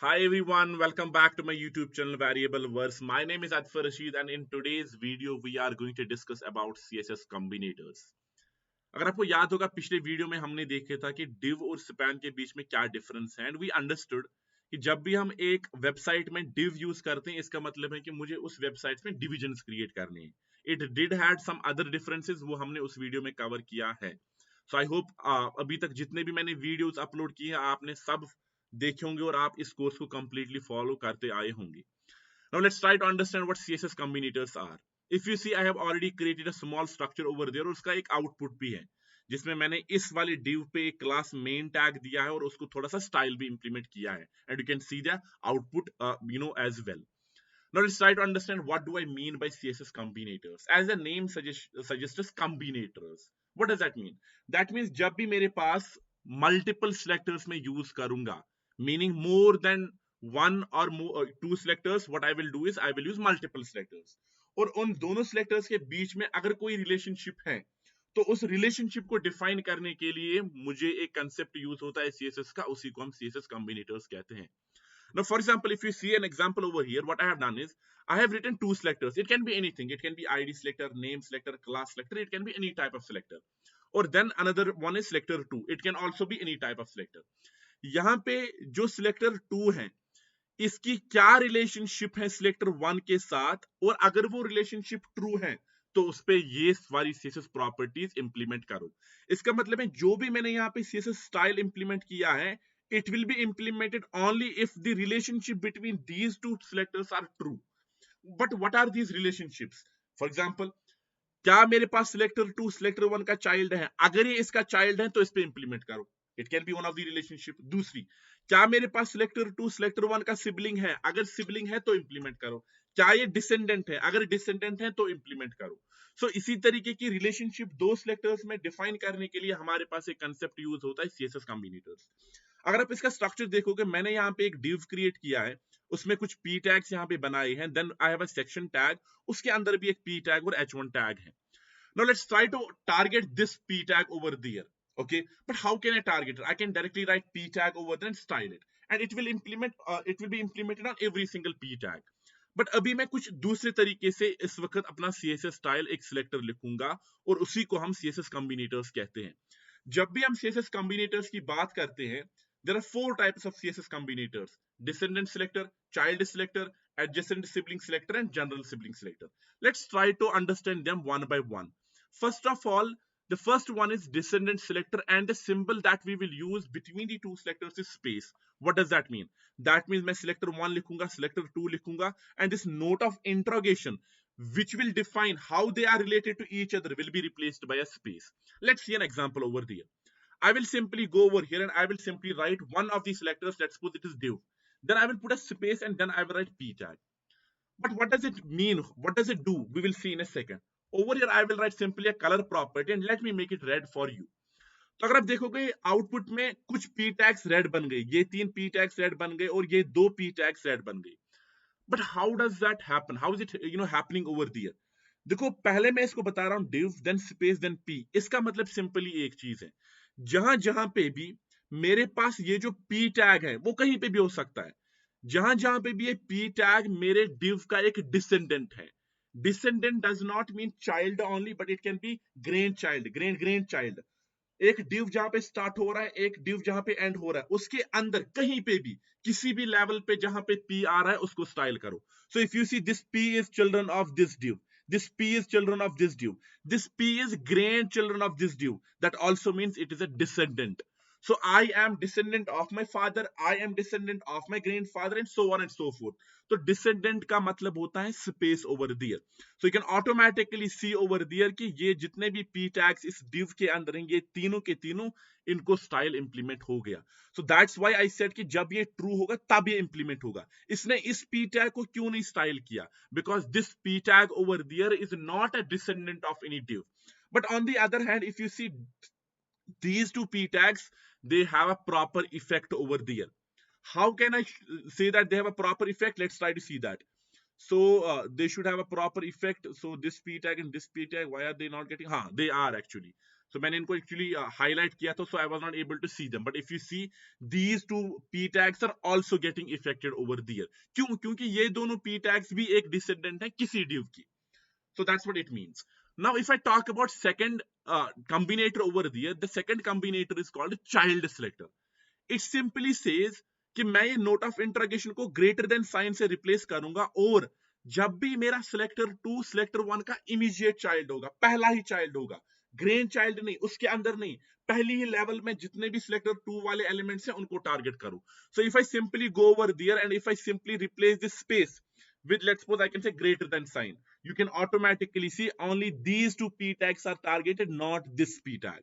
Hi everyone, welcome back to my YouTube channel Variable Verse. My name is Adfar Rashid and in today's video we are going to discuss about CSS combinators. अगर आपको याद होगा पिछले video में हमने देखे था कि div और span के बीच में क्या डिफरेंस है एंड वी अंडरस्टूड कि जब भी हम एक वेबसाइट में div यूज करते हैं इसका मतलब है कि मुझे उस वेबसाइट में डिविजन्स क्रिएट करने हैं. It did had some other differences, वो हमने उस वीडियो में कवर किया है. सो आई होप अभी तक जितने भी मैंने वीडियोस अपलोड किए हैं आपने सब देखे होंगे और आप इस कोर्स को कंप्लीटली फॉलो करते आए होंगे. Now let's try to understand what CSS combinators are. If you see, I have already created a small structure over there और उसका एक आउटपुट भी है जिसमें मैंने इस वाली div पे एक क्लास मेन टैग दिया है और उसको थोड़ा सा स्टाइल भी इंप्लीमेंट किया है and you can see the output as well. Now let's try to understand what do I mean by CSS combinators. As the name suggests combinators. What does that mean? That means जब भी मेरे पास multiple selectors में use करूंगा, meaning more than one or more two selectors, what I will do is I will use multiple selectors. और उन दोनों selectors के बीच में अगर कोई relationship है तो उस रिलेशनशिप को डिफाइन करने के लिए मुझे एक कंसेप्ट यूज होता है सीएसएस का, उसी को हम सीएसएस कॉम्बिनेटर्स कहते हैं. Now, for example, if you see an example over here, what I have done is I have written two selectors. It can be anything. It can be ID selector, name selector, class selector. It can be any type of selector. Or then another one is selector 2. It can also be any type of selector. यहाँ पे जो selector 2 है इसकी क्या relationship है selector 1 के साथ, और अगर वो रिलेशनशिप ट्रू है तो उस पे ये सारी CSS प्रॉपर्टीज इंप्लीमेंट करो. इसका मतलब है जो भी मैंने यहाँ पे CSS स्टाइल इंप्लीमेंट किया है it will be implemented only if the relationship between these two selectors are true. But what are these relationships? For example, क्या मेरे पास सिलेक्टर 2 सिलेक्टर 1 का चाइल्ड है, अगर ये इसका चाइल्ड है तो इस पे इंप्लीमेंट करो. It can be one of the relationship. दूसरी, क्या मेरे पास सिलेक्टर 2 सिलेक्टर 1 का सिबलिंग है, अगर सिबलिंग है तो इंप्लीमेंट करो. क्या ये डिसेंडेंट है, अगर डिसेंडेंट है तो इंप्लीमेंट करो. सो इसी तरीके की रिलेशनशिप दो सिलेक्टर्स में डिफाइन करने के लिए हमारे पास एक कंसेप्ट यूज होता है सीएसएस कॉम्बिनेटर्स. अगर आप इसका स्ट्रक्चर देखोगे, मैंने यहाँ पे एक डिव क्रिएट किया है, उसमें कुछ पी टैग्स यहाँ पे बनाए हैं, then I have a section tag, उसके अंदर भी एक पी टैग और h1 टैग है. Now let's try to target this p tag over there. Okay, but how can I target it? I can directly write p tag over there and style it, and it will be implemented on every single p tag. But अभी मैं कुछ दूसरे तरीके से इस वक्त अपना CSS style एक सिलेक्टर लिखूंगा और उसी को हम CSS कॉम्बिनेटर्स कहते हैं. जब भी हम CSS कॉम्बिनेटर्स की बात करते हैं, there are four types of CSS combinators: descendant selector, child selector, adjacent sibling selector, and general sibling selector. Let's try to understand them one by one. First of all, the first one is descendant selector, and the symbol that we will use between the two selectors is space. What does that mean? That means मैं selector 1 लिखूंगा, selector 2 लिखूंगा, and this note of interrogation which will define how they are related to each other will be replaced by a space. Let's see an example over there. I will simply go over here and I will simply write one of these selectors. Let's suppose it is div. Then I will put a space and then I will write p tag. But what does it mean? What does it do? We will see in a second. Over here I will write simply a color property and let me make it red for you. तो अगर आप देखोगे output में कुछ p tags red बन गए, ये 3 p tags red बन गए और ये 2 p tags रेड बन गए. But how does that happen? How is it happening over there? देखो, पहले मैं इसको बता रहा हूं div then space then p. इसका मतलब सिंपली एक चीज है, जहां जहां पे भी मेरे पास ये जो p टैग है वो कहीं पे भी हो सकता है. जहां जहां पे भी ये p टैग मेरे div का एक डिसेंडेंट है. Descendant does not mean child only, but it can be grand child, grand child. एक डिव जहां पे स्टार्ट हो रहा है, एक डिव जहां पे एंड हो रहा है, उसके अंदर कहीं पे भी किसी भी लेवल पे जहां पे p आ रहा है उसको स्टाइल करो. So if you see this p is children of this div, this p is children of this div, this p is grandchildren of this div, that also means it is a descendant. So I am descendant of my father, I am descendant of my grandfather, and so on and so forth. तो descendant का मतलब होता है space over there. So you can automatically see over there कि ये जितने भी p tags इस div के अंदर हैं, ये तीनों के तीनों इनको स्टाइल इंप्लीमेंट हो गया. So that's why I said कि जब ये ट्रू होगा तब ये इंप्लीमेंट होगा. इसने इस p tag को क्यों नहीं स्टाइल किया? Because this p tag over there is not a descendant of any div. But on the other hand, if you see these two p tags, they have a proper effect over there. How can I say that they have a proper effect? Let's try to see that. So they should have a proper effect. So this p tag and this p tag, why are they not getting? They are actually. So मैंने इनको actually highlight किया था, so I was not able to see them. But if you see, these two p tags are also getting affected over there. क्यों? क्योंकि ये दोनों p tags भी एक descendant है किसी div की. So that's what it means. Now, if I talk about second combinator over there, the second combinator is called child selector. It simply says कि मैं ये नोट ऑफ इंटरोगेशन को greater than sign से replace करूंगा, और जब भी मेरा सिलेक्टर 2 सिलेक्टर 1 का इमीडिएट चाइल्ड होगा, पहला ही चाइल्ड होगा, ग्रेन चाइल्ड नहीं, उसके अंदर नहीं, पहली ही लेवल में जितने भी सिलेक्टर 2 वाले एलिमेंट्स हैं उनको टारगेट करूं. So if I simply go over there and if I simply replace this space with, let's suppose, I can say greater than sign, you can automatically see only these two p tags are targeted, not this p tag.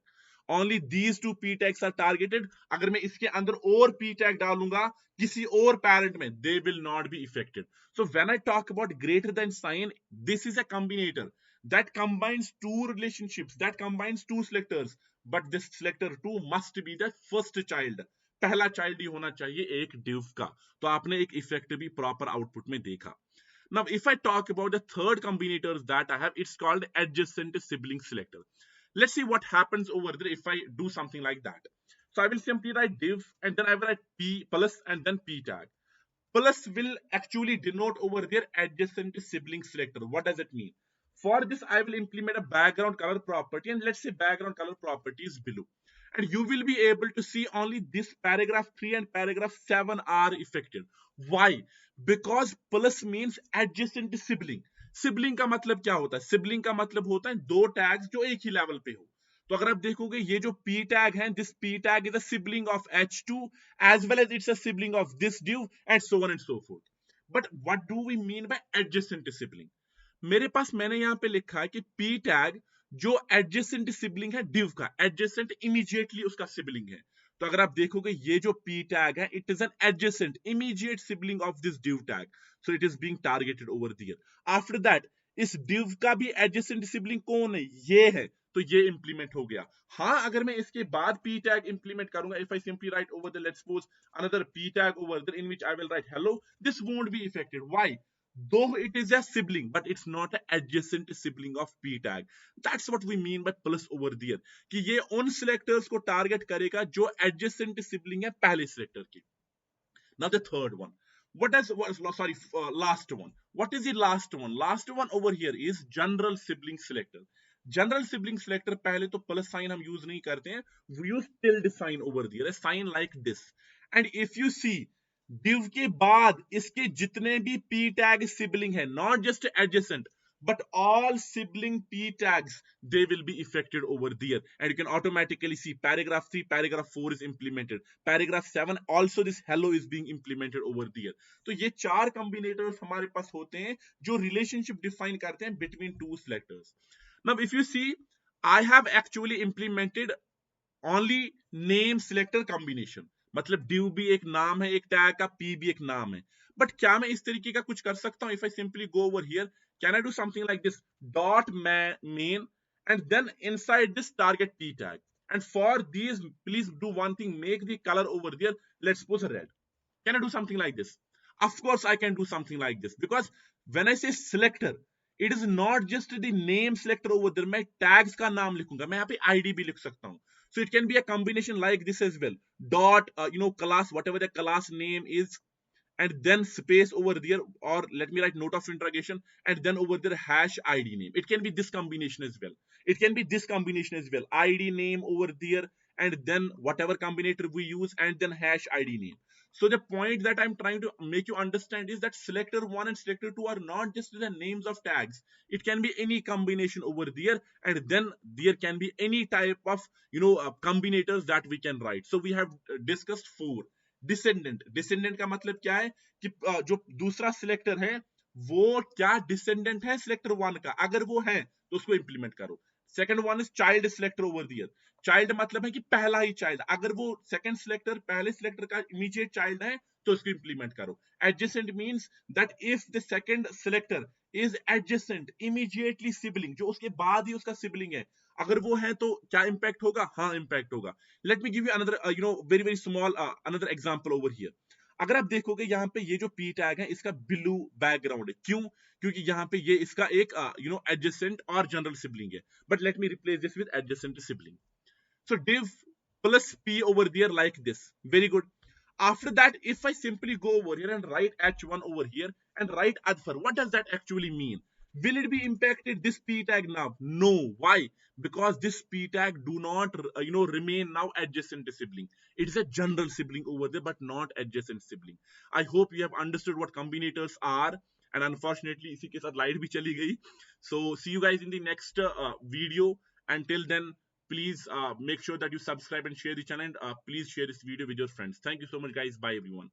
Only these two p tags are targeted. अगर मैं इसके अंदर और p tag डालूंगा किसी और parent में, they will not be affected. So when I talk about greater than sign, this is a combinator that combines two relationships, that combines two selectors, but this selector 2 must be the first child. पहला child ही होना चाहिए एक div का. तो आपने एक effect भी proper output में देखा. Now, if I talk about the third combinators that I have, it's called adjacent sibling selector. Let's see what happens over there if I do something like that. So I will simply write div and then I will write p plus and then p tag. Plus will actually denote over there adjacent sibling selector. What does it mean? For this, I will implement a background color property, and let's say background color property is below. And you will be able to see only this paragraph 3 and paragraph 7 are affected. Why? Because plus means adjacent sibling. Sibling का मतलब क्या होता है? Sibling का मतलब होता है दो टैग्स जो एक ही लेवल पे हो. तो अगर आप देखोगे ये जो p tag है, this p tag is a sibling of h2 as well as it's a sibling of this div and so on and so forth. But what do we mean by adjacent sibling? मेरे पास मैंने यहाँ पे लिखा है कि p tag जो adjacent sibling है div का, एडजेसेंट इमीडिएटली उसका सिबलिंग है. तो अगर आप देखोगे ये जो p tag है, it is an adjacent immediate sibling of this div tag, so it is being targeted over there. After that, इस div का भी एडजेसेंट सिबलिंग कौन है? ये है. तो ये इंप्लीमेंट हो गया. हाँ, अगर मैं इसके बाद p tag इंप्लीमेंट करूंगा, if I simply write over there, let's suppose another p tag over there in which I will write hello, this won't be affected. Why? Though it is a sibling, but it's not an adjacent sibling of p tag. That's what we mean by plus over there, कि ये उन selectors को target करेगा जो adjacent sibling है पहले selector की. Now the third one. Last one. What is the last one? Last one over here is general sibling selector. General sibling selector पहले तो प्लस साइन हम यूज नहीं करते हैं, we use tilde sign over there, sign like this. And if you see div के बाद इसके जितने भी p tag sibling है, not just adjacent but all sibling p tags, they will be affected over there. And you can automatically see paragraph 3, paragraph 4 is implemented, paragraph 7 also this hello is being implemented over there. तो ये चार combinators हमारे पास होते हैं जो relationship define करते हैं between two selectors. Now if you see, I have actually implemented only name selector combination. मतलब div भी एक नाम है एक टैग का, p भी एक नाम है. बट क्या मैं इस तरीके का कुछ कर सकता हूं? If I simply go over here, can I do something like this, dot main and then inside this target p tag. And for these, please do one thing, make the color over there, let's suppose red. Can I do something like this? Of course I can do something like this, because when I say selector, it is not just the name selector over there. मैं tags का नाम लिखूंगा, मैं यहाँ पे id भी लिख सकता हूँ. So it can be a combination like this as well. Dot, class, whatever the class name is, and then space over there, or let me write note of interrogation, and then over there hash id name. It can be this combination as well. It can be this combination as well. id name over there, and then whatever combinator we use, and then hash id name. So the point that I'm trying to make you understand is that selector 1 and selector 2 are not just the names of tags. It can be any combination over there, and then there can be any type of combinators that we can write. So we have discussed 4. Descendant का मतलब क्या है कि जो दूसरा selector है वो क्या डिसेंडेंट है सिलेक्टर 1 का, अगर वो है तो उसको इंप्लीमेंट करो. Second one is child selector over their. Child मतलब है कि पहला ही चाइल्ड, अगर वो सेकंड सिलेक्टर पहले सिलेक्टर का इमीडिएट चाइल्ड है तो उसको इंप्लीमेंट करो. Adjacent means that if the second selector is adjacent immediately sibling, जो उसके बाद ही उसका सिबलिंग है, अगर वो है तो क्या इंपैक्ट होगा? हाँ, इंपैक्ट होगा. Let me give you another very very small another example over here. अगर आप देखोगे यहाँ पे ये जो पी टैग है इसका ब्लू बैकग्राउंड है, क्यों? क्योंकि यहाँ पे ये इसका एक एडजेसेंट और जनरल सिबलिंग है, but let me replace this with adjacent sibling. So div plus p over there like this. Very good. After that, if I simply go over here and write h1 over here and write adfar, what does that actually mean? Will it be impacted this p tag now? No. Why? Because this p tag do not remain now adjacent sibling. It is a general sibling over there, but not adjacent sibling. I hope you have understood what combinators are. And unfortunately, इसी के साथ light भी चली गई. So see you guys in the next video. Until then, please make sure that you subscribe and share the channel, and please share this video with your friends. Thank you so much, guys. Bye, everyone.